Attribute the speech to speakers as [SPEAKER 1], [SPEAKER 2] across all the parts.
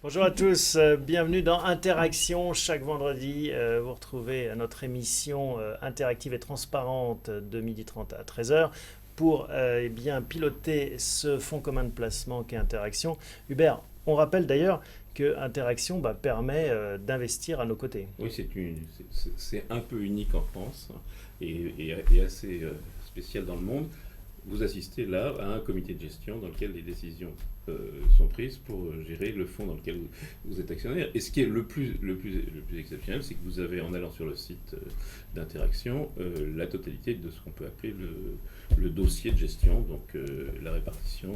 [SPEAKER 1] Bonjour à tous, bienvenue dans Interaction. Chaque vendredi, vous retrouvez notre émission interactive et transparente de 12h30 à 13h pour bien piloter ce fonds commun de placement qu'est Interaction. Hubert, on rappelle d'ailleurs que Interaction permet d'investir à nos côtés.
[SPEAKER 2] Oui, c'est un peu unique en France et assez spécial dans le monde. Vous assistez là à un comité de gestion dans lequel les décisions sont prises pour gérer le fonds dans lequel vous êtes actionnaire. Et ce qui est le plus exceptionnel, c'est que vous avez, en allant sur le site d'Interaction, la totalité de ce qu'on peut appeler le dossier de gestion, donc la répartition,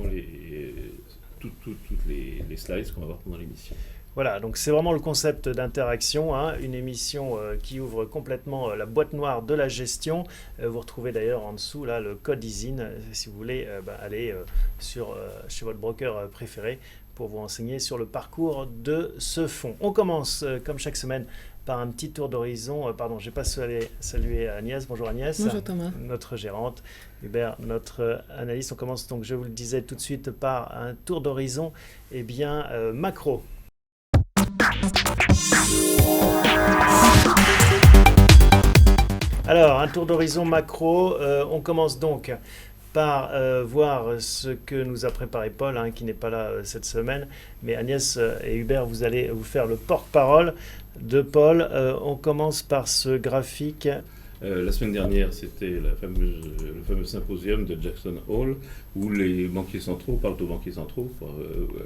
[SPEAKER 2] toutes les slides qu'on va voir pendant l'émission.
[SPEAKER 1] Voilà, donc c'est vraiment le concept d'Interaction, une émission qui ouvre complètement la boîte noire de la gestion. Vous retrouvez d'ailleurs en dessous là, le code ISIN si vous voulez aller chez votre broker préféré pour vous renseigner sur le parcours de ce fonds. On commence comme chaque semaine par un petit tour d'horizon. Pardon, je n'ai pas salué Agnès. Bonjour Agnès.
[SPEAKER 3] Bonjour Thomas.
[SPEAKER 1] Notre gérante. Hubert, notre analyste. On commence donc, je vous le disais tout de suite, par un tour d'horizon macro. Alors, un tour d'horizon macro, on commence donc par voir ce que nous a préparé Paul, qui n'est pas là cette semaine, mais Agnès et Hubert, vous allez vous faire le porte-parole de Paul. On commence par ce graphique.
[SPEAKER 2] La semaine dernière, c'était le fameux symposium de Jackson Hole, où les banquiers centraux parlent aux banquiers centraux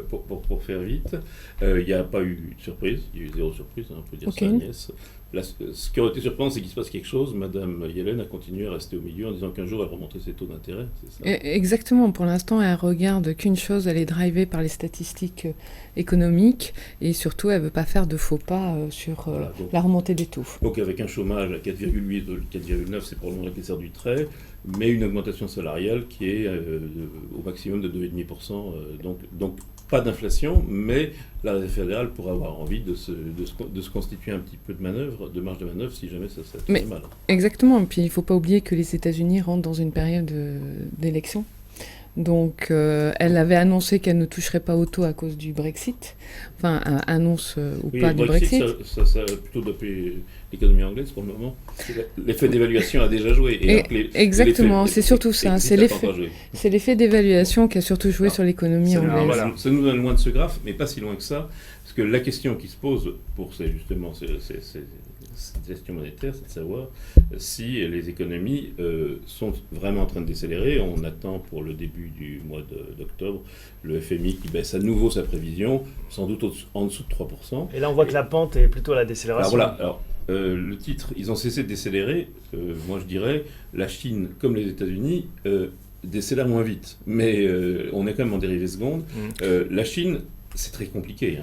[SPEAKER 2] pour faire vite. Il n'y a pas eu de surprise, il y a eu zéro surprise, on peut dire ça, Agnès. Là, ce qui aurait été surprenant, c'est qu'il se passe quelque chose. Madame Yellen a continué à rester au milieu en disant qu'un jour elle remonterait ses taux d'intérêt, c'est ça?
[SPEAKER 3] Exactement, pour l'instant elle regarde qu'une chose, elle est drivée par les statistiques économiques et surtout elle ne veut pas faire de faux pas sur la remontée des taux.
[SPEAKER 2] Donc avec un chômage à 4,8, 4,9, c'est probablement l'épaisseur du trait, mais une augmentation salariale qui est au maximum de 2,5%. Donc pas d'inflation, mais la Réserve fédérale pourrait avoir envie de se constituer un petit peu de marge de manœuvre si jamais ça fait mal.
[SPEAKER 3] Exactement, et puis il ne faut pas oublier que les États-Unis rentrent dans une période d'élection. Donc elle avait annoncé qu'elle ne toucherait pas au taux à cause du Brexit, enfin annonce ou
[SPEAKER 2] oui,
[SPEAKER 3] pas du Brexit.
[SPEAKER 2] Ça a plutôt dopé l'économie anglaise pour le moment. L'effet d'évaluation a déjà joué.
[SPEAKER 3] Exactement, c'est surtout ça, c'est l'effet d'évaluation qui a surtout joué sur l'économie anglaise.
[SPEAKER 2] Voilà, ça nous donne loin de ce graphe, mais pas si loin que ça, parce que la question qui se pose pour cette gestion monétaire, c'est de savoir si les économies sont vraiment en train de décélérer. On attend pour le début du mois d'octobre le FMI qui baisse à nouveau sa prévision, sans doute en dessous de 3%.
[SPEAKER 1] Et là, on voit que la pente est plutôt à la décélération.
[SPEAKER 2] Alors, le titre, ils ont cessé de décélérer. Moi, je dirais, la Chine, comme les États-Unis, décélère moins vite. Mais on est quand même en dérivée seconde. La Chine, c'est très compliqué.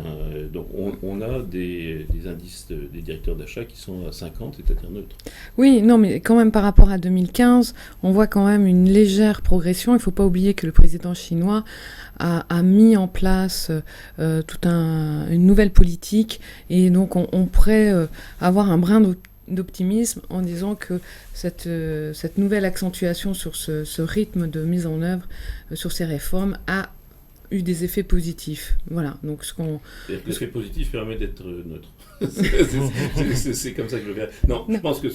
[SPEAKER 2] Donc, on a des indices des directeurs d'achat qui sont à 50, c'est-à-dire neutre.
[SPEAKER 3] Oui, non, mais quand même par rapport à 2015, on voit quand même une légère progression. Il ne faut pas oublier que le président chinois a mis en place toute une nouvelle politique. Et donc, on pourrait avoir un brin d'optimisme en disant que cette nouvelle accentuation sur ce rythme de mise en œuvre sur ces réformes a eu des effets positifs. Voilà. Donc
[SPEAKER 2] l'effet positif permet d'être neutre. C'est comme ça que je le verrai. Non, je pense que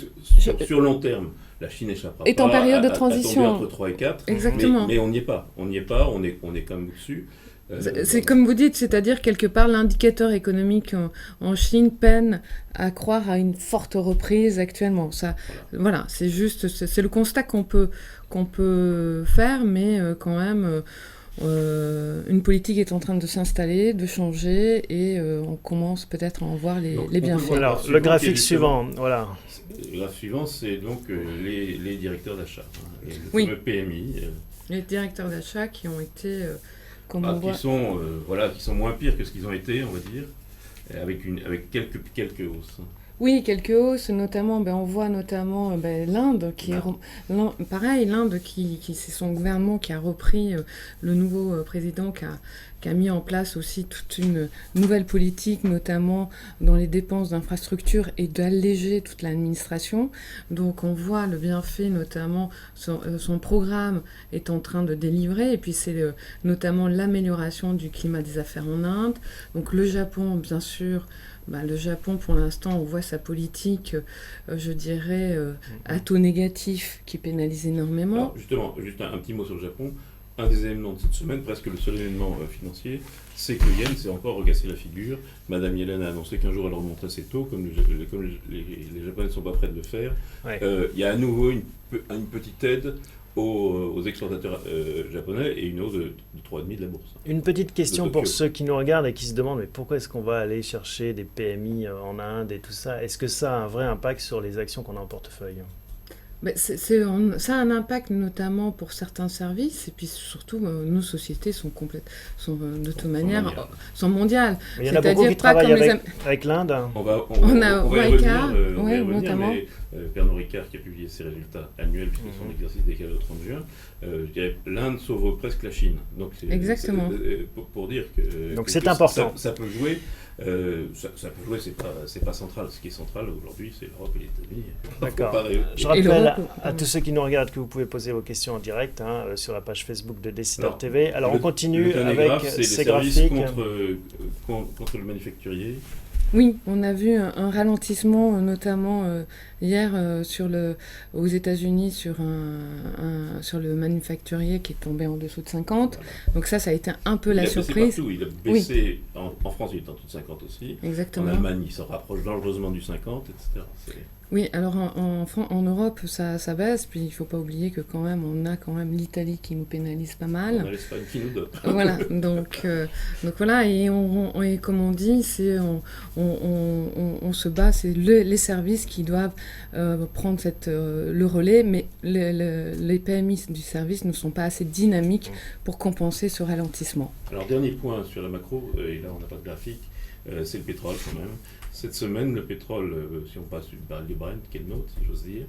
[SPEAKER 2] sur long terme, la Chine échappera
[SPEAKER 3] est en période de transition.
[SPEAKER 2] À tomber entre 3 et 4.
[SPEAKER 3] Exactement.
[SPEAKER 2] Mais on n'y est pas. On est quand même au-dessus.
[SPEAKER 3] C'est comme vous dites, c'est-à-dire quelque part l'indicateur économique en Chine peine à croire à une forte reprise actuellement. Voilà, c'est juste, c'est le constat qu'on peut faire, mais quand même une politique est en train de s'installer, de changer, et on commence peut-être à en voir les bienfaits.
[SPEAKER 1] Alors, le graphique suivant, voilà.
[SPEAKER 2] Le graphe suivant, c'est donc les directeurs d'achat, le fameux PMI.
[SPEAKER 3] Les directeurs d'achat qui ont été...
[SPEAKER 2] qui sont moins pires que ce qu'ils ont été, on va dire, avec quelques hausses.
[SPEAKER 3] Oui, quelques hausses, notamment, on voit notamment l'Inde, l'Inde qui c'est son gouvernement qui a repris le nouveau président qui a mis en place aussi toute une nouvelle politique, notamment dans les dépenses d'infrastructures et d'alléger toute l'administration. Donc on voit le bienfait, notamment son programme est en train de délivrer, et puis c'est notamment l'amélioration du climat des affaires en Inde. Donc le Japon, bien sûr, le Japon, pour l'instant, on voit sa politique, je dirais, à taux négatif, qui pénalise énormément.
[SPEAKER 2] Alors justement, juste un petit mot sur le Japon. Un des événements de cette semaine, presque le seul événement financier, c'est que le yen s'est encore recassé la figure. Madame Yellen a annoncé qu'un jour elle remonterait ses taux, comme les Japonais ne sont pas prêts de le faire.
[SPEAKER 1] Ouais.
[SPEAKER 2] Il y a à nouveau une petite aide aux exportateurs japonais et une hausse de 3,5% de la bourse.
[SPEAKER 1] Une petite question
[SPEAKER 2] De
[SPEAKER 1] pour
[SPEAKER 2] Tokyo.
[SPEAKER 1] ceux qui nous regardent et qui se demandent mais pourquoi est-ce qu'on va aller chercher des PMI en Inde et tout ça? Est-ce que ça a un vrai impact sur les actions qu'on a en portefeuille?
[SPEAKER 3] Ça a un impact notamment pour certains services, et puis surtout nos sociétés sont de toute manière sont mondiales.
[SPEAKER 1] Mais il y en a beaucoup
[SPEAKER 3] C'est-à-dire
[SPEAKER 1] qui
[SPEAKER 3] pas
[SPEAKER 1] travaillent
[SPEAKER 3] comme
[SPEAKER 1] avec l'Inde.
[SPEAKER 3] On a
[SPEAKER 2] va y
[SPEAKER 3] Ricard,
[SPEAKER 2] revenir,
[SPEAKER 3] ouais, notamment.
[SPEAKER 2] mais Pernod Ricard qui a publié ses résultats annuels, puisque son exercice décalé au 30 juin, je dirais l'Inde sauve presque la Chine. Donc
[SPEAKER 3] Exactement.
[SPEAKER 2] Pour dire que
[SPEAKER 1] Donc c'est important.
[SPEAKER 2] Ça peut jouer. Ça peut jouer, c'est pas central. Ce qui est central aujourd'hui, c'est l'Europe et les États-Unis.
[SPEAKER 1] D'accord. Je rappelle à tous ceux qui nous regardent que vous pouvez poser vos questions en direct sur la page Facebook de Décideur TV. Alors on continue avec ces graphiques.
[SPEAKER 2] Contre le manufacturier.
[SPEAKER 3] Oui, on a vu un ralentissement, notamment hier aux États-Unis sur le manufacturier qui est tombé en dessous de 50.
[SPEAKER 2] Voilà.
[SPEAKER 3] Donc ça a été un peu la surprise.
[SPEAKER 2] Partout. Il a baissé. En France, il est en dessous de 50 aussi.
[SPEAKER 3] Exactement.
[SPEAKER 2] En Allemagne, il se rapproche dangereusement du 50, etc.
[SPEAKER 3] Oui, alors en Europe, ça baisse, puis il ne faut pas oublier que quand même, on a quand même l'Italie qui nous pénalise pas mal.
[SPEAKER 2] On a l'Espagne qui nous dote.
[SPEAKER 3] Voilà, donc voilà, et comme on dit, on se bat, c'est les services qui doivent prendre le relais, mais les PMI du service ne sont pas assez dynamiques pour compenser ce ralentissement.
[SPEAKER 2] Alors, dernier point sur la macro, et là on n'a pas de graphique, c'est le pétrole quand même. Cette semaine, le pétrole, si on passe du baril de Brent, qui est le nôtre, si j'ose dire,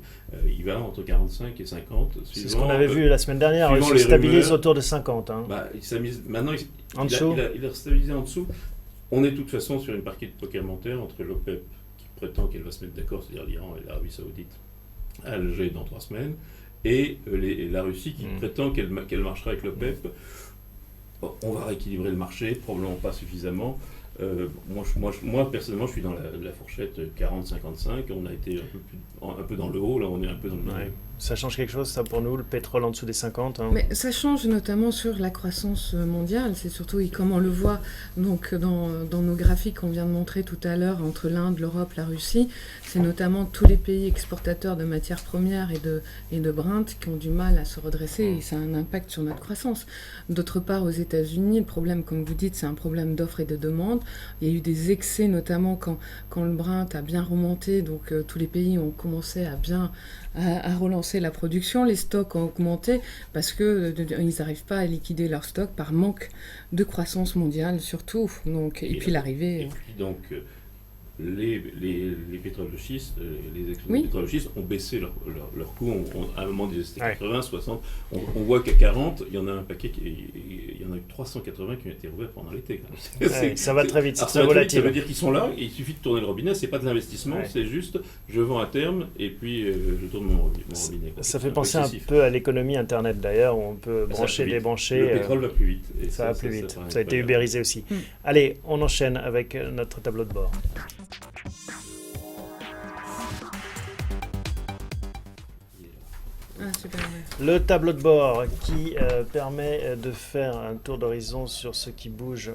[SPEAKER 2] il va entre 45 et 50.
[SPEAKER 1] C'est ce qu'on avait vu la semaine dernière, il se stabilise autour de 50. Hein.
[SPEAKER 2] Maintenant, il a stabilisé en dessous. On est de toute façon sur une partie de poker menteur entre l'OPEP, qui prétend qu'elle va se mettre d'accord, c'est-à-dire l'Iran et l'Arabie Saoudite, à Alger dans 3 semaines, et la Russie qui prétend qu'elle marchera avec l'OPEP. Bon, on va rééquilibrer le marché, probablement pas suffisamment. Moi, personnellement, je suis dans la fourchette 40-55. On a été un peu dans le haut, là, on est un peu dans le milieu.
[SPEAKER 1] Ouais. Ça change quelque chose, ça, pour nous, le pétrole en dessous des 50 hein.
[SPEAKER 3] Mais ça change notamment sur la croissance mondiale. C'est surtout, comme on le voit donc, dans nos graphiques qu'on vient de montrer tout à l'heure, entre l'Inde, l'Europe, la Russie, c'est notamment tous les pays exportateurs de matières premières et de Brent qui ont du mal à se redresser, et ça a un impact sur notre croissance. D'autre part, aux États-Unis, le problème, comme vous dites, c'est un problème d'offre et de demande. Il y a eu des excès, notamment quand le Brent a bien remonté, donc tous les pays ont commencé à relancer la production, les stocks ont augmenté parce qu'ils n'arrivent pas à liquider leurs stocks par manque de croissance mondiale surtout. Donc, et puis l'arrivée...
[SPEAKER 2] Et puis donc, les pétroles de schiste, les exploitations de pétrole de schiste ont baissé leur coût. À un moment, c'était 80, 60. On voit qu'à 40, il y en a un paquet, il y en a eu 380 qui ont été rouverts pendant l'été.
[SPEAKER 1] Ça va très vite, c'est
[SPEAKER 2] très
[SPEAKER 1] volatile.
[SPEAKER 2] Ça veut dire qu'ils sont là, et il suffit de tourner le robinet. C'est pas de l'investissement, c'est juste je vends à terme et puis je tourne mon robinet.
[SPEAKER 1] Ça fait penser un peu à l'économie Internet d'ailleurs, où on peut brancher, débrancher.
[SPEAKER 2] Le pétrole va plus vite.
[SPEAKER 1] Et ça va plus vite. Ça a été ubérisé aussi. Allez, on enchaîne avec notre tableau de bord. Le tableau de bord qui permet de faire un tour d'horizon sur ce qui bouge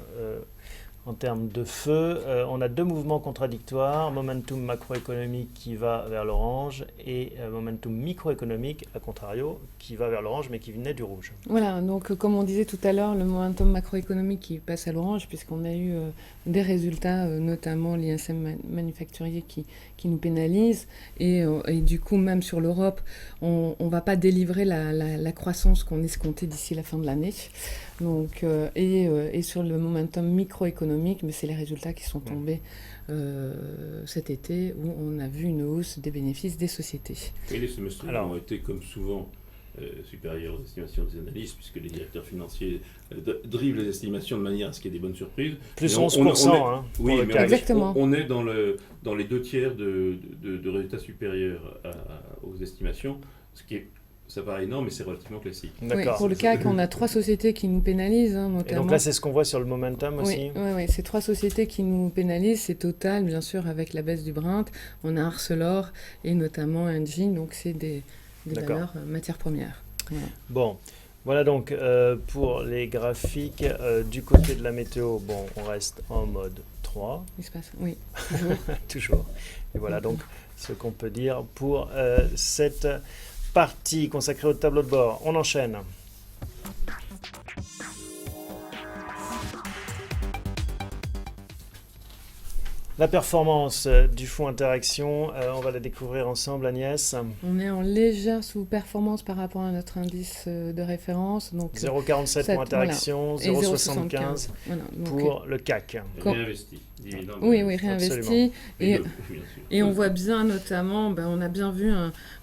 [SPEAKER 1] en termes de feu. On a 2 mouvements contradictoires, momentum macroéconomique qui va vers l'orange et momentum microéconomique, à contrario, qui va vers l'orange mais qui venait du rouge.
[SPEAKER 3] Voilà, donc comme on disait tout à l'heure, le momentum macroéconomique qui passe à l'orange puisqu'on a eu des résultats, notamment l'ISM manufacturier qui nous pénalise et du coup même sur l'Europe, on ne va pas délivrer la croissance qu'on escomptait d'ici la fin de l'année. Donc, et sur le momentum microéconomique, mais c'est les résultats qui sont tombés cet été où on a vu une hausse des bénéfices des sociétés.
[SPEAKER 2] Et les semestriels ont été comme souvent supérieure aux estimations des analystes, puisque les directeurs financiers drivent les estimations de manière à ce qu'il y ait des bonnes surprises.
[SPEAKER 1] Plus
[SPEAKER 2] Mais
[SPEAKER 1] 11%.
[SPEAKER 2] Oui, mais
[SPEAKER 3] Exactement.
[SPEAKER 2] on est dans les 2 tiers de résultats supérieurs aux estimations, ça paraît énorme, mais c'est relativement classique.
[SPEAKER 3] Oui,
[SPEAKER 1] D'accord.
[SPEAKER 3] pour le CAC, on a 3 sociétés qui nous pénalisent,
[SPEAKER 1] Et
[SPEAKER 3] notamment.
[SPEAKER 1] donc là, c'est ce qu'on voit sur le momentum aussi.
[SPEAKER 3] Oui, c'est 3 sociétés qui nous pénalisent. C'est Total, bien sûr, avec la baisse du Brent. On a Arcelor et notamment Engie, donc c'est des
[SPEAKER 1] D'accord.
[SPEAKER 3] valeurs matières premières. Voilà.
[SPEAKER 1] Bon, voilà donc pour les graphiques. Du côté de la météo, bon, on reste en mode 3,
[SPEAKER 3] Il se passe, oui, toujours.
[SPEAKER 1] toujours. Et voilà donc ce qu'on peut dire pour cette partie consacrée au tableau de bord. On enchaîne. La performance du fonds Interaction, on va la découvrir ensemble, Agnès.
[SPEAKER 3] On est en légère sous-performance par rapport à notre indice de référence. Donc
[SPEAKER 1] 0,47 pour Interaction,
[SPEAKER 3] et
[SPEAKER 1] 0,75
[SPEAKER 3] Voilà, donc,
[SPEAKER 1] pour le CAC.
[SPEAKER 2] Réinvesti. Dividende
[SPEAKER 3] oui,
[SPEAKER 2] réinvesti.
[SPEAKER 3] réinvesti.
[SPEAKER 1] Absolument.
[SPEAKER 3] Et,
[SPEAKER 2] Bien sûr.
[SPEAKER 3] et on voit bien notamment, on a bien vu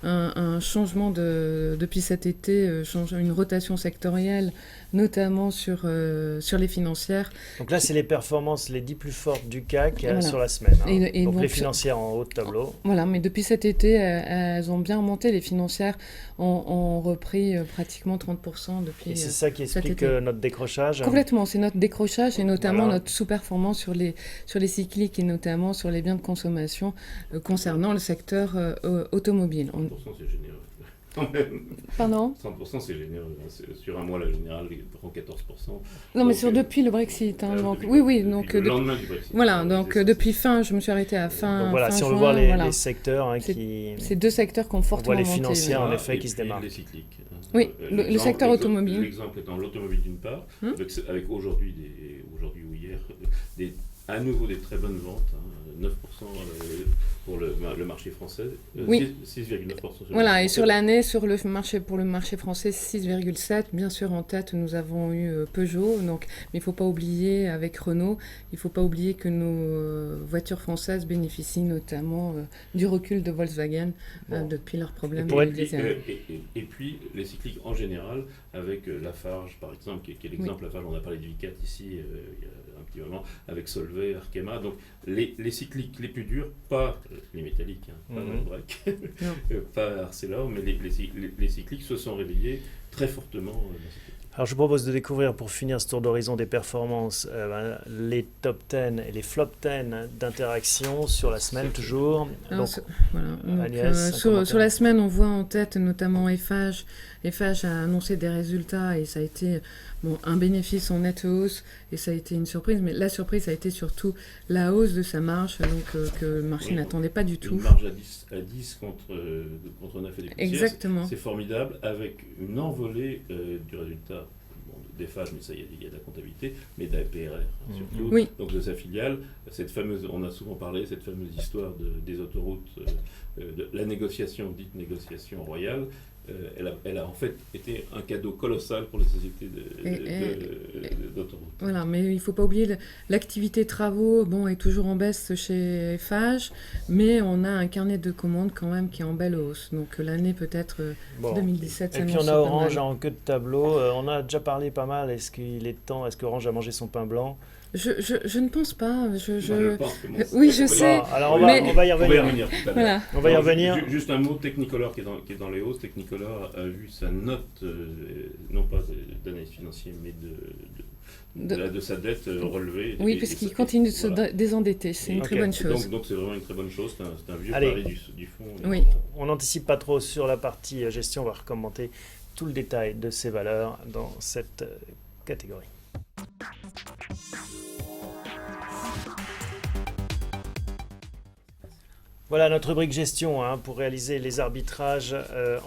[SPEAKER 3] un changement depuis cet été, une rotation sectorielle, notamment sur les financières.
[SPEAKER 1] Donc là, c'est les performances les 10 plus fortes du CAC
[SPEAKER 3] Voilà.
[SPEAKER 1] sur la semaine. Hein.
[SPEAKER 3] Et
[SPEAKER 1] donc
[SPEAKER 3] donc,
[SPEAKER 1] les financières en haut de tableau.
[SPEAKER 3] Voilà, mais depuis cet été, elles ont bien remonté. Les financières ont repris pratiquement 30% depuis
[SPEAKER 1] Et c'est ça qui
[SPEAKER 3] cet
[SPEAKER 1] explique
[SPEAKER 3] été.
[SPEAKER 1] notre décrochage.
[SPEAKER 3] Complètement, c'est notre décrochage et notamment
[SPEAKER 1] Voilà.
[SPEAKER 3] notre sous-performance sur les cycliques et notamment sur les biens de consommation concernant le secteur automobile.
[SPEAKER 2] 30%, c'est généreux. Quand même.
[SPEAKER 3] Pardon ?
[SPEAKER 2] 30%, c'est généreux. Sur un mois, la générale prend 14%.
[SPEAKER 3] Non, mais
[SPEAKER 2] Donc,
[SPEAKER 3] sur depuis le Brexit. Hein, donc,
[SPEAKER 2] depuis
[SPEAKER 3] oui,
[SPEAKER 2] depuis
[SPEAKER 3] donc
[SPEAKER 2] le lendemain du Brexit.
[SPEAKER 3] voilà, donc depuis fin, je me suis arrêtée à fin.
[SPEAKER 1] Donc voilà,
[SPEAKER 3] fin
[SPEAKER 1] si on
[SPEAKER 3] juin,
[SPEAKER 1] veut voir
[SPEAKER 3] voilà.
[SPEAKER 1] les secteurs hein,
[SPEAKER 3] C'est-
[SPEAKER 1] qui...
[SPEAKER 3] C'est 2 secteurs qui ont
[SPEAKER 1] On
[SPEAKER 3] fortement
[SPEAKER 1] voit les
[SPEAKER 3] monté.
[SPEAKER 1] financières,
[SPEAKER 3] oui.
[SPEAKER 1] en effet,
[SPEAKER 2] Et
[SPEAKER 1] qui se
[SPEAKER 2] puis
[SPEAKER 1] démarquent.
[SPEAKER 2] les cycliques.
[SPEAKER 3] Oui, le secteur automobile.
[SPEAKER 2] L'exemple étant l'automobile d'une part,
[SPEAKER 3] Hum.
[SPEAKER 2] avec aujourd'hui ou hier, à nouveau des très bonnes ventes, 9% pour le marché français,
[SPEAKER 3] Oui.
[SPEAKER 2] 6,9% sur le
[SPEAKER 3] Voilà,
[SPEAKER 2] marché
[SPEAKER 3] et sur
[SPEAKER 2] français.
[SPEAKER 3] l'année, pour le marché français, 6,7. Bien sûr, en tête, nous avons eu Peugeot. Donc, mais il ne faut pas oublier, avec Renault, il ne faut pas oublier que nos voitures françaises bénéficient notamment du recul de Volkswagen
[SPEAKER 1] Bon.
[SPEAKER 3] depuis leurs problèmes.
[SPEAKER 1] pour être-
[SPEAKER 3] du diesel.
[SPEAKER 2] Et puis les cycliques en général, avec Lafarge par exemple, qui est l'exemple. Lafarge, on a parlé de Vicat ici il y a un petit moment, avec Solvay, Arkema. Donc les cycliques les plus durs, pas les métalliques, hein, pas
[SPEAKER 1] Mhm.
[SPEAKER 2] Volbrec, pas Arcelor, mais les cycliques se sont réveillés très fortement dans cette époque.
[SPEAKER 1] Alors je vous propose de découvrir, pour finir ce tour d'horizon des performances, les top 10 et les flop 10 d'Interaction sur la semaine toujours.
[SPEAKER 3] Alors,
[SPEAKER 1] Donc,
[SPEAKER 3] voilà. Donc,
[SPEAKER 1] Agnès, un
[SPEAKER 3] sur
[SPEAKER 1] commentaire.
[SPEAKER 3] la semaine, on voit en tête notamment Eiffage. Eiffage a annoncé des résultats et ça a été un bénéfice en nette hausse et ça a été une surprise. Mais la surprise a été surtout la hausse de sa marge, donc que le marché
[SPEAKER 2] Oui,
[SPEAKER 3] n'attendait pas du tout.
[SPEAKER 2] Une marge à 10 contre 9 et des poussières,
[SPEAKER 3] Exactement.
[SPEAKER 2] c'est formidable, avec une envolée du résultat d'Eiffage, mais ça, il y a de la comptabilité, mais d'APRR surtout,
[SPEAKER 3] Oui.
[SPEAKER 2] donc de sa filiale. Cette fameuse, on a souvent parlé, cette fameuse histoire des autoroutes, de la négociation, dite négociation royale, elle a en fait été un cadeau colossal pour les sociétés d'autoroutes.
[SPEAKER 3] Voilà, mais il ne faut pas oublier l'activité travaux est toujours en baisse chez Eiffage, mais on a un carnet de commandes quand même qui est en belle hausse. Donc l'année peut-être
[SPEAKER 1] bon.
[SPEAKER 3] 2017
[SPEAKER 1] Et puis
[SPEAKER 3] s'annonce
[SPEAKER 1] on a
[SPEAKER 3] pas
[SPEAKER 1] Orange
[SPEAKER 3] mal.
[SPEAKER 1] en queue de tableau. On a déjà parlé pas mal. Est-ce qu'il est temps? Est-ce qu'Orange a mangé son pain blanc?
[SPEAKER 3] Je ne pense pas.
[SPEAKER 2] Moi, je pense que bon,
[SPEAKER 3] Oui, je sais.
[SPEAKER 1] Bon, alors
[SPEAKER 3] Mais-
[SPEAKER 1] on va y
[SPEAKER 2] On va y
[SPEAKER 1] revenir.
[SPEAKER 2] revenir tout à l'heure.
[SPEAKER 3] Voilà.
[SPEAKER 1] On va y
[SPEAKER 2] Alors,
[SPEAKER 1] revenir.
[SPEAKER 2] Juste un mot, Technicolor qui est dans les hausses. Technicolor a vu sa note, non pas d'analyse financière, mais de sa dette relevée.
[SPEAKER 3] Oui,
[SPEAKER 2] Et-
[SPEAKER 3] parce
[SPEAKER 2] et
[SPEAKER 3] qu'il
[SPEAKER 2] ça-
[SPEAKER 3] continue de se
[SPEAKER 2] voilà.
[SPEAKER 3] désendetter. C'est une
[SPEAKER 1] Ok.
[SPEAKER 3] très bonne chose.
[SPEAKER 2] Donc c'est vraiment une très bonne chose. C'est un vieux
[SPEAKER 1] Allez.
[SPEAKER 2] pari du fonds.
[SPEAKER 3] Oui.
[SPEAKER 1] On n'anticipe pas trop sur la partie gestion. On va commenter tout le détail de ces valeurs dans cette catégorie. Voilà notre rubrique gestion pour réaliser les arbitrages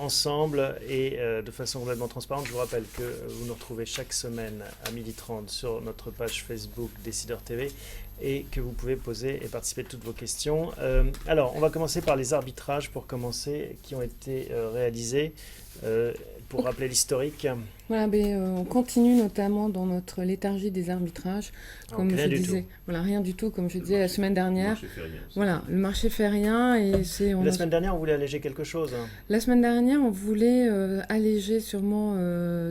[SPEAKER 1] ensemble et de façon complètement transparente. Je vous rappelle que vous nous retrouvez chaque semaine à 12h30 sur notre page Facebook Décideur TV et que vous pouvez poser et participer à toutes vos questions. Alors, on va commencer par les arbitrages pour commencer qui ont été réalisés. pour rappeler l'historique.
[SPEAKER 3] Voilà, on continue notamment dans notre léthargie des arbitrages, comme
[SPEAKER 1] Donc,
[SPEAKER 3] je
[SPEAKER 1] rien du
[SPEAKER 3] disais.
[SPEAKER 1] tout.
[SPEAKER 3] Voilà, rien du tout, comme je disais la semaine dernière.
[SPEAKER 2] Marché férié aussi.
[SPEAKER 3] Voilà, le marché fait rien et
[SPEAKER 1] La semaine dernière, on voulait alléger quelque chose.
[SPEAKER 3] La semaine dernière, on voulait alléger sûrement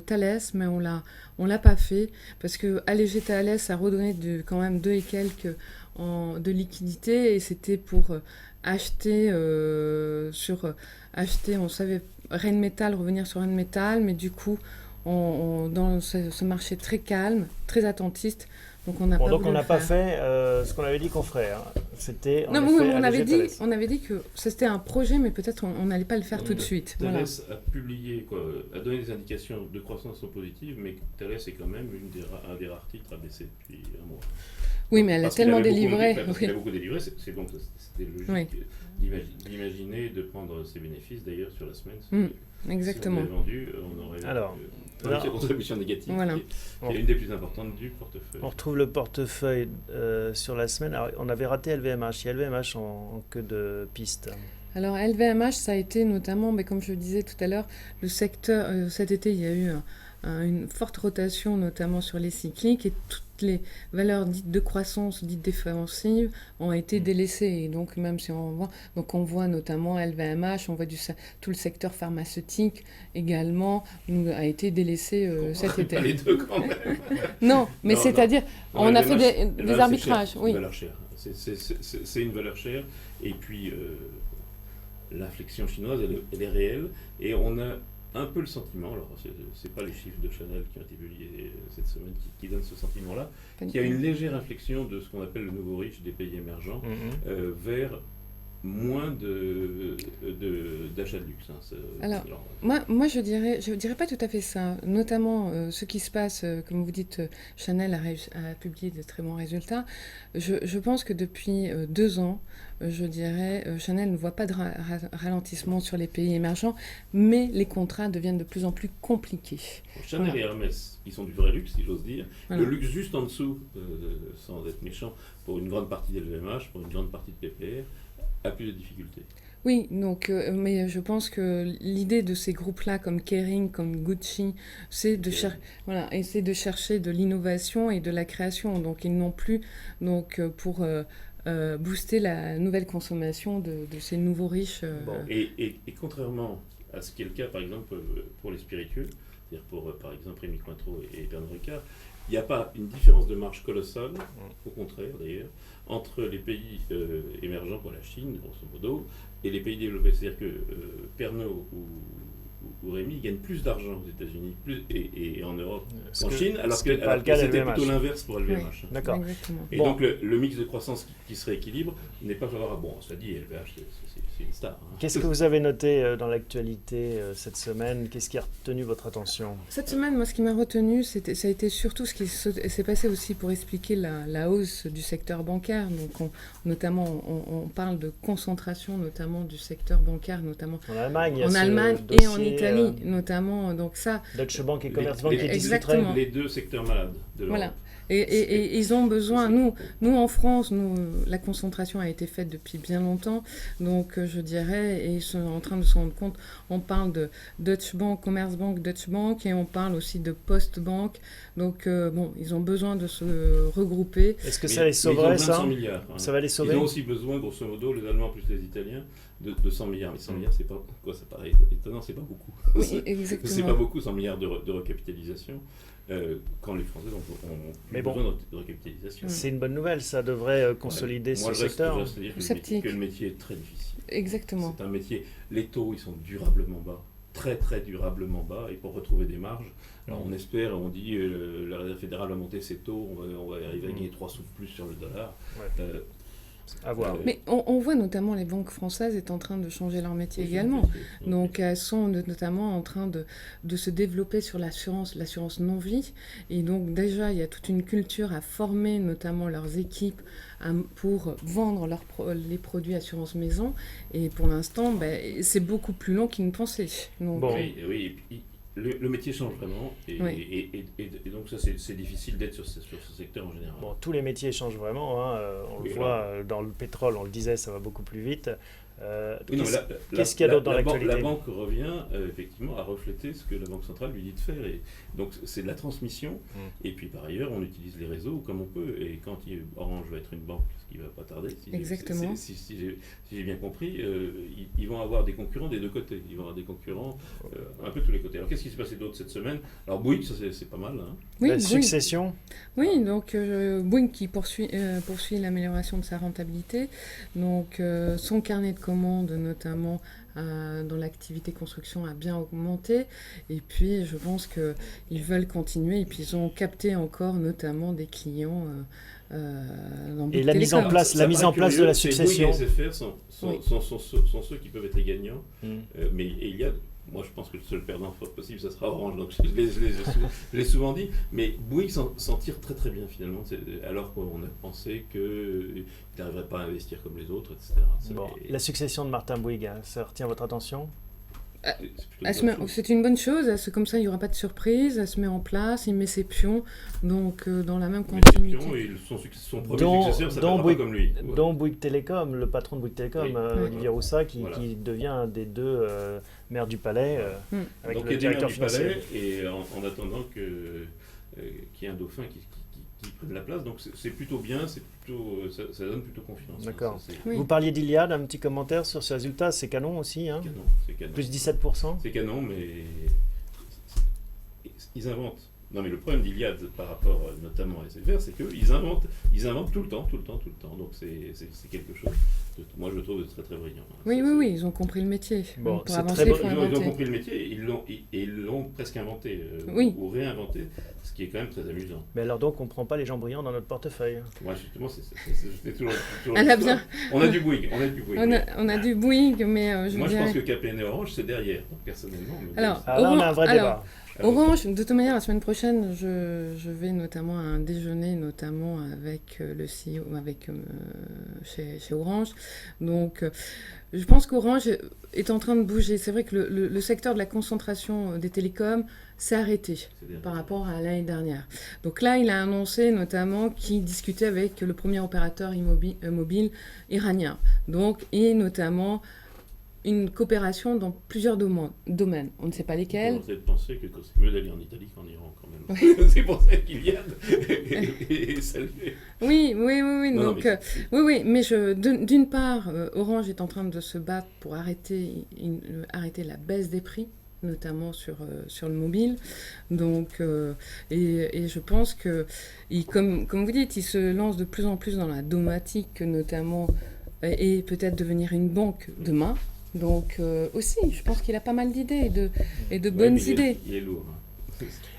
[SPEAKER 3] Thales, mais on l'a pas fait parce que alléger Thales, ça redonnait quand même 2 et quelques de liquidité et c'était pour acheter on savait Rheinmetall, revenir sur Rheinmetall, mais du coup, dans ce marché très calme, très attentiste, donc on n'a pas
[SPEAKER 1] Donc
[SPEAKER 3] voulu
[SPEAKER 1] on n'a
[SPEAKER 3] le
[SPEAKER 1] pas
[SPEAKER 3] faire.
[SPEAKER 1] fait ce qu'on avait dit qu'on ferait. C'était en
[SPEAKER 3] Non,
[SPEAKER 1] effet
[SPEAKER 3] on avait
[SPEAKER 1] alléger
[SPEAKER 3] dit,
[SPEAKER 1] Thales.
[SPEAKER 3] on avait dit que c'était un projet, mais peut-être on n'allait pas le faire tout de suite. Voilà.
[SPEAKER 2] Thales a publié, a donné des indications de croissance sont positives, mais Thales est quand même un des rares titres à baisser depuis un mois.
[SPEAKER 3] Oui, mais elle a
[SPEAKER 2] Parce qu'il
[SPEAKER 3] tellement
[SPEAKER 2] avait
[SPEAKER 3] délivré.
[SPEAKER 2] Parce
[SPEAKER 3] Oui.
[SPEAKER 2] qu'il a beaucoup délivré, donc c'était logique
[SPEAKER 3] Oui.
[SPEAKER 2] d'imaginer de prendre ses bénéfices d'ailleurs sur la semaine.
[SPEAKER 3] Exactement.
[SPEAKER 2] Si on avait vendu, on aurait
[SPEAKER 1] Alors,
[SPEAKER 2] eu une contribution négative
[SPEAKER 3] Voilà.
[SPEAKER 2] qui est une des plus importantes du portefeuille.
[SPEAKER 1] On retrouve le portefeuille sur la semaine. Alors, on avait raté LVMH. Il y a LVMH en queue de piste.
[SPEAKER 3] Alors LVMH, ça a été notamment, mais comme je le disais tout à l'heure, le secteur, cet été, il y a eu une forte rotation, notamment sur les cycliques, et toutes les valeurs dites de croissance, dites défensives, ont été délaissées. Et donc, même si on voit notamment LVMH, on voit tout le secteur pharmaceutique également a été délaissé cet été.
[SPEAKER 2] Pas les deux quand même.
[SPEAKER 3] Non, mais
[SPEAKER 2] Non,
[SPEAKER 3] c'est-à-dire,
[SPEAKER 2] non,
[SPEAKER 3] on a fait
[SPEAKER 2] LVMH,
[SPEAKER 3] des arbitrages.
[SPEAKER 2] C'est
[SPEAKER 3] Oui.
[SPEAKER 2] une valeur chère. C'est une valeur chère. Et puis, l'inflexion chinoise, elle est réelle. Et on a un peu le sentiment, alors c'est pas les chiffres de Chanel qui ont été publiés cette semaine qui donnent ce sentiment-là, qu'il y a une légère inflexion de ce qu'on appelle le nouveau riche des pays émergents vers moins d'achats de luxe.
[SPEAKER 3] Alors, moi je dirais pas tout à fait ça. Notamment ce qui se passe, comme vous dites, Chanel a publié de très bons résultats. Je pense que depuis 2 ans, je dirais, Chanel ne voit pas de ralentissement sur les pays émergents, mais les contrats deviennent de plus en plus compliqués.
[SPEAKER 2] Chanel
[SPEAKER 3] Voilà.
[SPEAKER 2] et Hermès, qui sont du vrai luxe, si j'ose dire.
[SPEAKER 3] Voilà.
[SPEAKER 2] Le luxe juste en dessous, sans être méchant, pour une grande partie d'LVMH, pour une grande partie de PPR, a plus de difficultés.
[SPEAKER 3] Oui, donc, mais je pense que l'idée de ces groupes-là, comme Kering, comme Gucci, c'est de chercher de l'innovation et de la création. Donc, ils n'ont plus, pour booster la nouvelle consommation de ces nouveaux riches.
[SPEAKER 1] Bon.
[SPEAKER 2] Et contrairement à ce qui est le cas, par exemple, pour les spiritueux, c'est-à-dire pour, par exemple, Rémy Cointreau et Pernod Ricard, il n'y a pas une différence de marge colossale, au contraire d'ailleurs, entre les pays émergents, comme la Chine, grosso modo, et les pays développés. C'est-à-dire que Pernod ou Rémy gagnent plus d'argent aux États-Unis et en Europe qu'en Chine, alors que c'était plutôt l'inverse pour LVMH.
[SPEAKER 3] Oui.
[SPEAKER 1] D'accord.
[SPEAKER 3] Exactement.
[SPEAKER 2] Et donc le mix de croissance qui se rééquilibre n'est pas favorable. Bon, ça dit, LVMH, c'est une star.
[SPEAKER 1] Qu'est-ce que vous avez noté dans l'actualité cette semaine? Qu'est-ce qui a retenu votre attention?
[SPEAKER 3] Cette semaine, moi, ce qui m'a retenu, ça a été surtout ce qui s'est passé aussi pour expliquer la hausse du secteur bancaire. Donc, on parle de concentration, notamment du secteur bancaire, notamment
[SPEAKER 1] En Allemagne, il y a
[SPEAKER 3] en
[SPEAKER 1] ce
[SPEAKER 3] Allemagne et
[SPEAKER 1] dossier,
[SPEAKER 3] en Italie, notamment. Donc ça,
[SPEAKER 1] Deutsche Bank et Commerzbank qui
[SPEAKER 3] Exactement.
[SPEAKER 1] discuteraient.
[SPEAKER 2] Les deux secteurs malades de l'Europe.
[SPEAKER 3] voilà. Et ils ont besoin, nous en France, la concentration a été faite depuis bien longtemps, donc je dirais, et ils sont en train de se rendre compte, on parle de Deutsche Bank, Commerzbank, Deutsche Bank, et on parle aussi de Postbank, donc ils ont besoin de se regrouper.
[SPEAKER 1] Est-ce que ça les sauverait, ça?
[SPEAKER 2] 100 milliards. Hein.
[SPEAKER 1] Ça va les sauver?
[SPEAKER 2] Ils ont aussi besoin, grosso modo, les Allemands plus les Italiens, de 100 milliards. Mais 100 milliards, c'est pas quoi, ça paraît étonnant, c'est pas beaucoup.
[SPEAKER 3] Oui, exactement.
[SPEAKER 2] C'est pas beaucoup, 100 milliards de recapitalisation. Quand les Français ont besoin de recapitalisation.
[SPEAKER 1] C'est une bonne nouvelle, ça devrait consolider ce secteur.
[SPEAKER 2] Moi, je reste dire que le métier est très difficile.
[SPEAKER 3] Exactement.
[SPEAKER 2] C'est un métier, les taux, ils sont durablement bas, très très durablement bas, et pour retrouver des marges, alors on espère, on dit, la Réserve fédérale va monter ses taux, on va arriver à gagner 3 sous de plus sur le dollar.
[SPEAKER 1] Ouais. À voir.
[SPEAKER 3] Mais on voit notamment les banques françaises est en train de changer leur métier également. Donc elles sont notamment en train de se développer sur l'assurance non-vie. Et donc déjà, il y a toute une culture à former notamment leurs équipes pour vendre les produits assurance maison. Et pour l'instant, c'est beaucoup plus long qu'ils ne pensaient. Donc,
[SPEAKER 1] Bon.
[SPEAKER 2] Oui, et puis, le métier change vraiment, et donc ça c'est difficile d'être sur ce secteur en général.
[SPEAKER 1] Bon, tous les métiers changent vraiment, hein. On le voit dans le pétrole, on le disait, ça va beaucoup plus vite.
[SPEAKER 2] Oui, non,
[SPEAKER 1] Qu'est-ce qu'il y a d'autre dans l'actualité?
[SPEAKER 2] La banque revient effectivement à refléter ce que la Banque centrale lui dit de faire. Et donc c'est de la transmission. Et puis par ailleurs, on utilise les réseaux comme on peut. Et quand Orange va être une banque, ce qui ne va pas tarder,
[SPEAKER 3] Exactement.
[SPEAKER 2] Si j'ai bien compris, ils vont avoir des concurrents des deux côtés. Ils vont avoir des concurrents un peu de tous les côtés. Alors qu'est-ce qui s'est passé d'autre cette semaine? Alors Bouygues, ça c'est pas mal. Hein.
[SPEAKER 3] Oui,
[SPEAKER 1] La succession.
[SPEAKER 3] Oui, donc Bouygues qui poursuit l'amélioration de sa rentabilité. Donc son carnet de commandes, notamment dans l'activité construction, a bien augmenté. Et puis je pense qu'ils veulent continuer. Et puis ils ont capté encore notamment des clients dans Bouygues
[SPEAKER 1] Et la mise en place, de la succession.
[SPEAKER 2] Bouygues et SFR sont ceux qui peuvent être les gagnants. Mais il y a... Moi, je pense que le seul perdant possible, ça sera Orange. Donc, je l'ai souvent dit. Mais Bouygues s'en tire très très bien finalement, alors qu'on a pensé qu'il n'arriverait pas à investir comme les autres, etc.
[SPEAKER 1] Bon, la succession de Martin Bouygues, ça retient votre attention?
[SPEAKER 3] C'est une bonne chose, comme ça il n'y aura pas de surprise, elle se met en place, il met ses pions, donc dans la même continuité.
[SPEAKER 2] Et son premier successeur s'appellera pas comme lui.
[SPEAKER 1] Dont Bouygues Télécom, le patron de Bouygues Télécom, Olivier Roussat, qui devient un des deux maires du Palais, avec
[SPEAKER 2] donc
[SPEAKER 1] le directeur
[SPEAKER 2] du
[SPEAKER 1] financier.
[SPEAKER 2] Palais, et en attendant qu'il y ait un dauphin qui prenne la place, donc c'est plutôt bien, ça donne plutôt confiance.
[SPEAKER 1] D'accord.
[SPEAKER 2] Oui.
[SPEAKER 1] Vous parliez d'Iliade, un petit commentaire sur ces résultats, c'est canon aussi, hein?
[SPEAKER 2] C'est canon.
[SPEAKER 1] Plus 17%.
[SPEAKER 2] C'est canon, mais ils inventent. Non, mais le problème d'Iliade par rapport notamment à SFR, c'est qu'ils inventent tout le temps. Donc c'est quelque chose, moi je trouve, de très très brillant.
[SPEAKER 3] Oui, ils ont compris le métier.
[SPEAKER 1] Bon,
[SPEAKER 3] pour avancer, il faut inventer.
[SPEAKER 2] Ils ont compris le métier, ils l'ont presque inventé, ou réinventé, ce qui est quand même très amusant.
[SPEAKER 1] Mais alors donc, on ne prend pas les gens brillants dans notre portefeuille.
[SPEAKER 2] Moi, justement, c'était toujours
[SPEAKER 3] Elle a bien.
[SPEAKER 2] On a du Bouygues.
[SPEAKER 3] On a du Bouygues, mais
[SPEAKER 2] moi, je pense que KPN et Orange, c'est derrière, personnellement.
[SPEAKER 3] Alors,
[SPEAKER 1] là, on a un vrai débat.
[SPEAKER 3] Orange, de toute manière, la semaine prochaine, je vais notamment à un déjeuner, notamment avec le CEO, chez Orange. Donc, je pense qu'Orange est en train de bouger. C'est vrai que le secteur de la concentration des télécoms s'est arrêté par rapport à l'année dernière. Donc là, il a annoncé notamment qu'il discutait avec le premier opérateur mobile iranien. Donc, et notamment une coopération dans plusieurs domaines. On ne sait pas lesquels.
[SPEAKER 2] On essaie de penser que c'est mieux d'aller en Italie qu'en Iran, quand même. Oui. C'est pour ça qu'il viennent et saluer.
[SPEAKER 3] Oui. Oui, mais d'une part, Orange est en train de se battre pour arrêter la baisse des prix, notamment sur le mobile. Donc, et je pense que, comme vous dites, il se lance de plus en plus dans la domotique, notamment, et peut-être devenir une banque demain. Donc aussi, je pense qu'il a pas mal d'idées et de bonnes idées.
[SPEAKER 2] Il est lourd.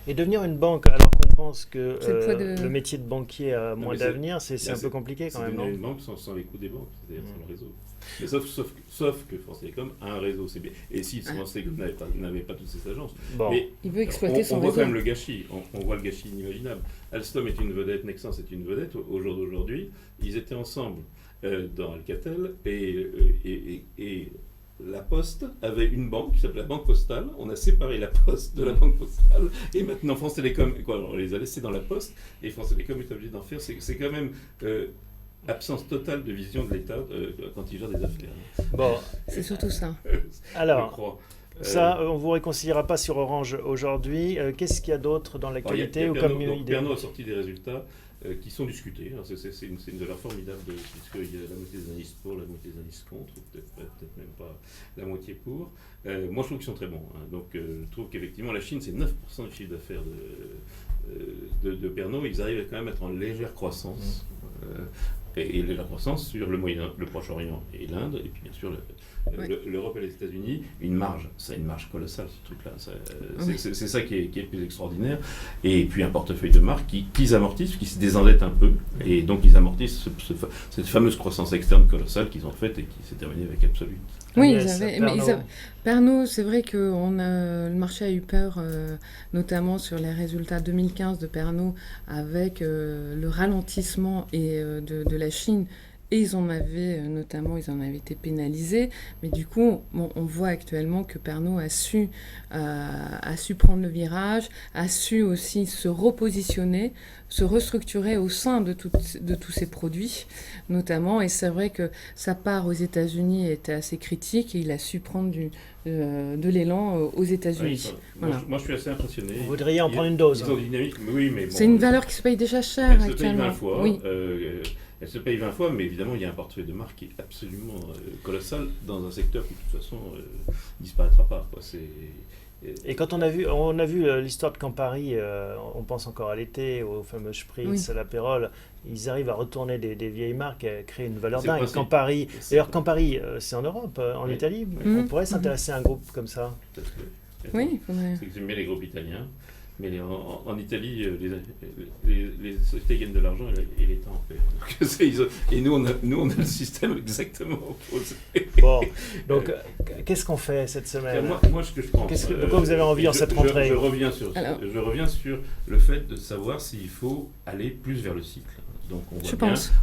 [SPEAKER 1] Et devenir une banque, alors qu'on pense que le métier de banquier a moins d'avenir, c'est un peu compliqué quand même, non?
[SPEAKER 2] C'est une banque sans les coûts des banques, c'est-à-dire sans le réseau. Mais sauf que France Télécom a un réseau, c'est bien. Et si France Télécom n'avait pas toutes ces agences, mais
[SPEAKER 3] il veut exploiter son réseau.
[SPEAKER 2] On voit quand même le gâchis, on voit le gâchis inimaginable. Alstom est une vedette, Nexans est une vedette. Au jour d'aujourd'hui, ils étaient ensemble dans Alcatel et la Poste avait une banque qui s'appelait la Banque Postale. On a séparé la Poste de la Banque Postale. Et maintenant, France Télécom, on les a laissés dans la Poste. Et France Télécom est obligé d'en faire. C'est quand même absence totale de vision de l'État quand il gère des affaires.
[SPEAKER 3] Bon, c'est surtout ça.
[SPEAKER 1] Alors, ça, on ne vous réconciliera pas sur Orange aujourd'hui. Qu'est-ce qu'il y a d'autre dans l'actualité ou comme idée?
[SPEAKER 2] Pernod a sorti des résultats qui sont discutés. C'est une valeur formidable, puisqu'il y a la moitié des analystes pour, la moitié des analystes contre, ou peut-être même pas la moitié pour. Moi, je trouve qu'ils sont très bons. Donc, je trouve qu'effectivement, la Chine, c'est 9% du chiffre d'affaires de Pernod. Ils arrivent quand même à être en légère croissance. Et la croissance sur le Proche-Orient et l'Inde, et puis bien sûr l'Europe et les États-Unis, c'est une marge colossale ce truc-là. C'est ça qui est le plus extraordinaire. Et puis un portefeuille de marques qu'ils amortissent, qui se désendettent un peu, et donc ils amortissent cette fameuse croissance externe colossale qu'ils ont faite et qui s'est terminée avec Absolut.
[SPEAKER 3] Oui, Pernod, c'est vrai que le marché a eu peur, notamment sur les résultats 2015 de Pernod, avec le ralentissement de la Chine et ils en avaient, notamment, ils en avaient été pénalisés. Mais du coup, bon, on voit actuellement que Pernod a su prendre le virage, a su aussi se repositionner, se restructurer au sein de tous ces produits, notamment. Et c'est vrai que sa part aux États-Unis était assez critique et il a su prendre de l'élan aux États-Unis.
[SPEAKER 2] Oui,
[SPEAKER 3] voilà.
[SPEAKER 2] moi, je suis assez impressionné.
[SPEAKER 1] Vous voudriez en prendre une dose.
[SPEAKER 2] Ils ont des dynamiques, oui, mais bon,
[SPEAKER 3] C'est une valeur qui se paye déjà cher
[SPEAKER 2] elle se paye
[SPEAKER 3] actuellement.
[SPEAKER 2] 20 fois.
[SPEAKER 3] Oui.
[SPEAKER 2] Elle se paye 20 fois, mais évidemment, il y a un portefeuille de marque qui est absolument colossal dans un secteur qui, de toute façon, disparaîtra pas. Quoi.
[SPEAKER 1] Et quand on a vu l'histoire de Campari, on pense encore à l'été, au fameux Spritz, à l'Apérol, ils arrivent à retourner des vieilles marques, à créer une valeur dingue. Campari, d'ailleurs Campari, c'est en Europe, en Italie. On pourrait s'intéresser à un groupe comme ça.
[SPEAKER 3] Oui, il faudrait.
[SPEAKER 2] C'est que j'aime bien les groupes italiens. Mais en Italie, les sociétés gagnent de l'argent et l'État en paie. Et nous, on a le système exactement opposé.
[SPEAKER 1] Bon, donc qu'est-ce qu'on fait cette semaine ?
[SPEAKER 2] Moi, ce que je pense...
[SPEAKER 1] De quoi vous avez envie en cette rentrée ?
[SPEAKER 2] Je reviens sur le fait de savoir s'il faut aller plus vers le cycle. Donc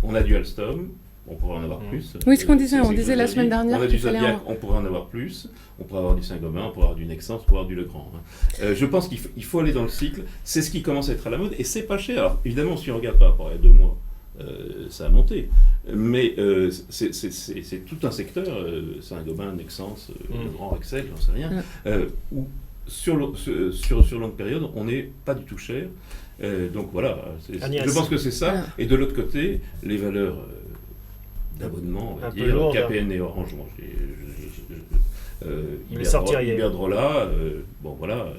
[SPEAKER 2] on a du Alstom. On pourrait en avoir plus.
[SPEAKER 3] Oui, ce qu'on disait, on disait la semaine dernière
[SPEAKER 2] qu'il fallait Zodiac, on pourrait en avoir plus. On pourrait avoir du Saint-Gobain, on pourrait avoir du Nexans, on pourrait avoir du Legrand. Je pense qu'il faut aller dans le cycle. C'est ce qui commence à être à la mode et c'est pas cher. Alors, évidemment, si on regarde par rapport à 2 mois, ça a monté. Mais c'est tout un secteur, Saint-Gobain, Nexans, Legrand, Axel, j'en sais rien, où sur longue période, on n'est pas du tout cher. Donc voilà, je pense que c'est ça. Et de l'autre côté, les valeurs... d'abonnement, on va dire, lourd, KPN et Orange. Iberdrola, bon voilà.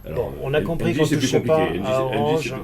[SPEAKER 2] Alors,
[SPEAKER 1] on a compris qu'on ne touchait pas à Orange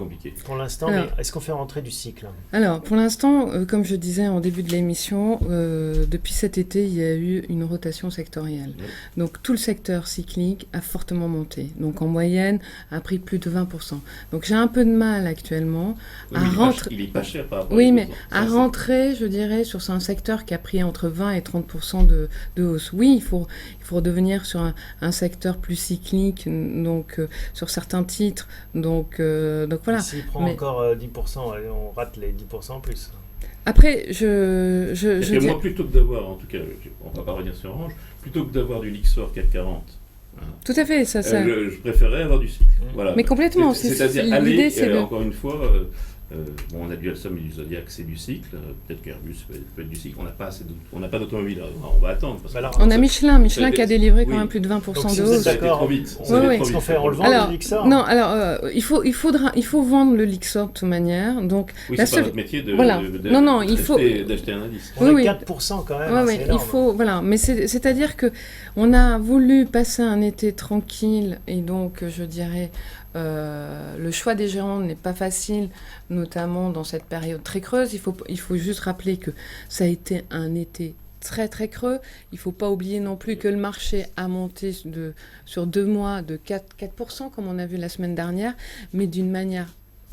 [SPEAKER 1] pour l'instant, mais est-ce qu'on fait rentrer du cycle ?
[SPEAKER 3] Alors, pour l'instant, comme je disais en début de l'émission, depuis cet été, il y a eu une rotation sectorielle. Oui. Donc, tout le secteur cyclique a fortement monté. Donc, en moyenne, a pris plus de 20%. Donc, j'ai un peu de mal actuellement à rentrer...
[SPEAKER 2] Il est pas cher par rapport
[SPEAKER 3] à mais à rentrer, je dirais, sur un secteur qui a pris entre 20 et 30% de hausse. Oui, il faut redevenir sur un secteur plus cyclique, donc sur certains titres. Donc voilà.
[SPEAKER 1] S'il prend encore 10%, on rate les 10% en plus.
[SPEAKER 3] Après,
[SPEAKER 2] moi, plutôt que d'avoir, en tout cas, on ne va pas revenir sur Orange, plutôt que d'avoir du Lixor 440,
[SPEAKER 3] tout à fait, ça.
[SPEAKER 2] Je préférais avoir du cycle. Voilà.
[SPEAKER 3] Mais complètement.
[SPEAKER 2] C'est-à-dire aller, encore une fois... on a du Alstom et du Zodiac, c'est du cycle. Peut-être qu'Airbus peut être du cycle. On n'a pas d'automobile. On va attendre.
[SPEAKER 3] On a Michelin qui a délivré quand même plus de 20% de hausse.
[SPEAKER 2] Ça a été trop vite.
[SPEAKER 1] Qu'est-ce qu'on fait ? On le vend, le Lixor ?
[SPEAKER 3] Non, alors il faut vendre le Lixor de toute manière. Donc,
[SPEAKER 2] c'est pas notre métier d'acheter un indice.
[SPEAKER 1] On est 4% quand même.
[SPEAKER 3] C'est énorme. Mais c'est-à-dire qu'on a voulu passer un été tranquille et donc, je dirais... le choix des gérants n'est pas facile, notamment dans cette période très creuse. Il faut juste rappeler que ça a été un été très très creux. Il ne faut pas oublier non plus que le marché a monté sur 2 mois de 4%, comme on a vu la semaine dernière, mais d'une manière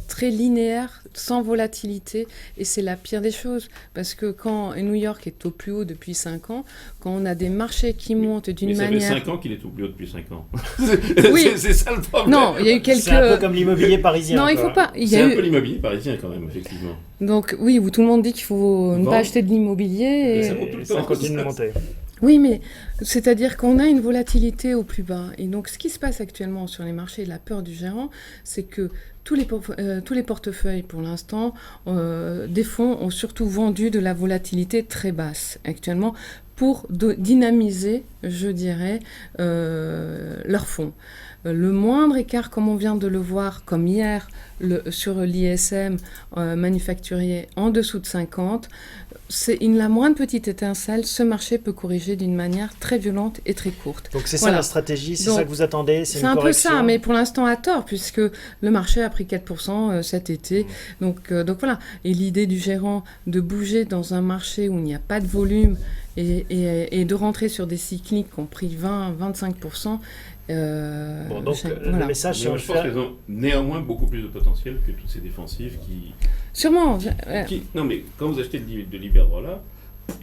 [SPEAKER 3] très linéaire, sans volatilité, et c'est la pire des choses, parce que quand New York est au plus haut depuis 5 ans, quand on a des marchés qui montent d'une manière...
[SPEAKER 2] Mais ça fait 5 ans qu'il est au plus haut depuis 5 ans.
[SPEAKER 3] Oui.
[SPEAKER 2] C'est ça le problème.
[SPEAKER 3] Non, il y a eu quelques...
[SPEAKER 1] C'est un peu comme l'immobilier parisien.
[SPEAKER 3] Non, il faut pas...
[SPEAKER 2] C'est un peu l'immobilier parisien quand même, effectivement.
[SPEAKER 3] Donc oui, où tout le monde dit qu'il faut ne pas acheter de l'immobilier,
[SPEAKER 1] et ça continue de monter.
[SPEAKER 3] Oui, mais c'est-à-dire qu'on a une volatilité au plus bas. Et donc, ce qui se passe actuellement sur les marchés, la peur du gérant, c'est que tous les portefeuilles, pour l'instant, des fonds ont surtout vendu de la volatilité très basse actuellement pour dynamiser, je dirais, leurs fonds. Le moindre écart, comme on vient de le voir, comme hier, sur l'ISM manufacturier en dessous de 50, c'est la moindre petite étincelle, ce marché peut corriger d'une manière très violente et très courte.
[SPEAKER 1] Donc c'est ça la stratégie, c'est ça que vous attendez, c'est une
[SPEAKER 3] un
[SPEAKER 1] correction.
[SPEAKER 3] peu ça, mais pour l'instant à tort, puisque le marché a pris 4% cet été. Donc voilà, et l'idée du gérant de bouger dans un marché où il n'y a pas de volume et de rentrer sur des cycliques qui ont pris 20-25%,
[SPEAKER 1] donc le message,
[SPEAKER 2] je pense qu'elles ont néanmoins beaucoup plus de potentiel que toutes ces défensives qui...
[SPEAKER 3] Sûrement.
[SPEAKER 2] Non, mais quand vous achetez de l'Iberdrola,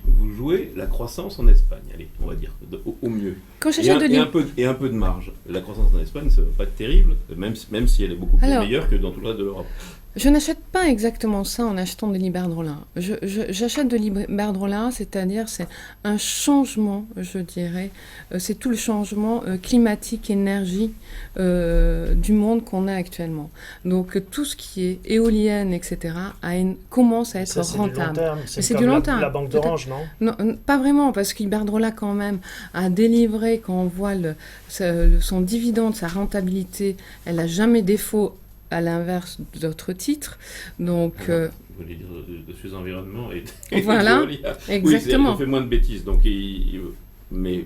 [SPEAKER 2] vous jouez la croissance en Espagne, allez, on va dire, au mieux.
[SPEAKER 3] Quand
[SPEAKER 2] et un peu de marge. La croissance en Espagne, ça ne va pas être terrible, même si elle est beaucoup plus meilleure que dans tout le reste de l'Europe.
[SPEAKER 3] Je n'achète pas exactement ça en achetant de l'Iberdrola. J'achète de l'Iberdrola, c'est-à-dire c'est un changement, je dirais, c'est tout le changement climatique, énergie du monde qu'on a actuellement. Donc tout ce qui est éolienne, etc., commence à être
[SPEAKER 1] ça,
[SPEAKER 3] rentable.
[SPEAKER 1] C'est du long terme. La banque d'Orange, non?
[SPEAKER 3] Non, pas vraiment, parce qu'Iberdrola quand même a délivré, quand on voit son dividende, sa rentabilité, elle n'a jamais défaut, à l'inverse d'autres titres. Donc,
[SPEAKER 2] vous voulez dire de Suez Environnement
[SPEAKER 3] et voilà, exactement.
[SPEAKER 2] Oui, on fait moins de bêtises, donc mais...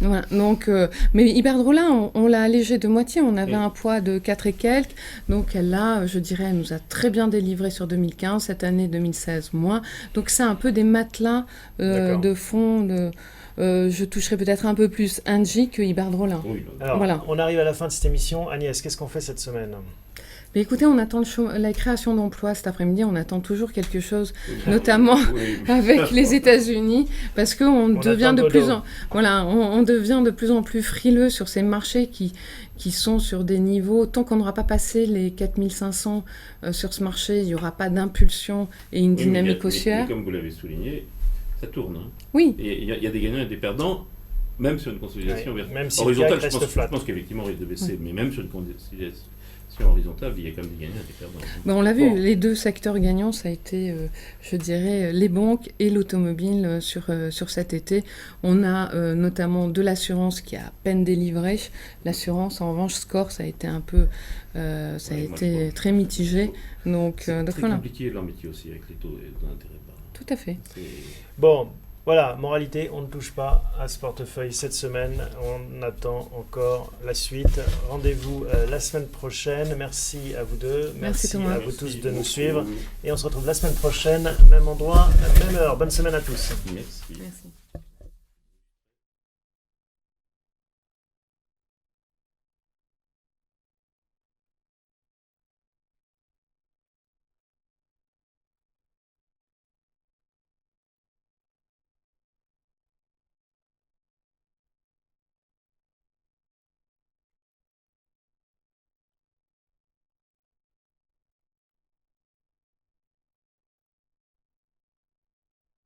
[SPEAKER 3] Voilà, donc, mais Iberdrola, on l'a allégé de moitié. On avait un poids de 4 et quelques. Donc là, je dirais, elle nous a très bien délivré sur 2015. Cette année, 2016, moins. Donc c'est un peu des matelas de fond. Je toucherai peut-être un peu plus Engie que Iberdrola.
[SPEAKER 1] Oui, alors, voilà. On arrive à la fin de cette émission. Agnès, qu'est-ce qu'on fait cette semaine ?
[SPEAKER 3] Mais écoutez, on attend la création d'emplois cet après-midi. On attend toujours quelque chose, notamment avec les États-Unis, parce qu'on devient on devient de plus en plus frileux sur ces marchés qui sont sur des niveaux. Tant qu'on n'aura pas passé les 4500 sur ce marché, il n'y aura pas d'impulsion et une dynamique haussière.
[SPEAKER 2] Mais comme vous l'avez souligné, ça tourne. Hein.
[SPEAKER 3] Oui.
[SPEAKER 2] Et il y a des gagnants et des perdants, même sur une consolidation
[SPEAKER 1] même si
[SPEAKER 2] horizontale. Je pense qu'effectivement, il risque de baisser, mais même sur une consolidation horizontale, il y a quand même des gagnants et des perdants.
[SPEAKER 3] Ben, on l'a vu, les deux secteurs gagnants, ça a été, je dirais, les banques et l'automobile sur cet été. On a notamment de l'assurance qui a à peine délivré. L'assurance, en revanche, Score, ça a été un peu, très mitigé. Donc,
[SPEAKER 2] c'est très
[SPEAKER 3] voilà.
[SPEAKER 2] compliqué leur métier aussi avec les taux d'intérêt bas.
[SPEAKER 3] Tout à fait.
[SPEAKER 1] Bon. Voilà, moralité, on ne touche pas à ce portefeuille cette semaine. On attend encore la suite. Rendez-vous la semaine prochaine. Merci à vous deux. Merci à vous tous de nous suivre. Et on se retrouve la semaine prochaine, même endroit, même heure. Bonne semaine à tous.
[SPEAKER 2] Merci.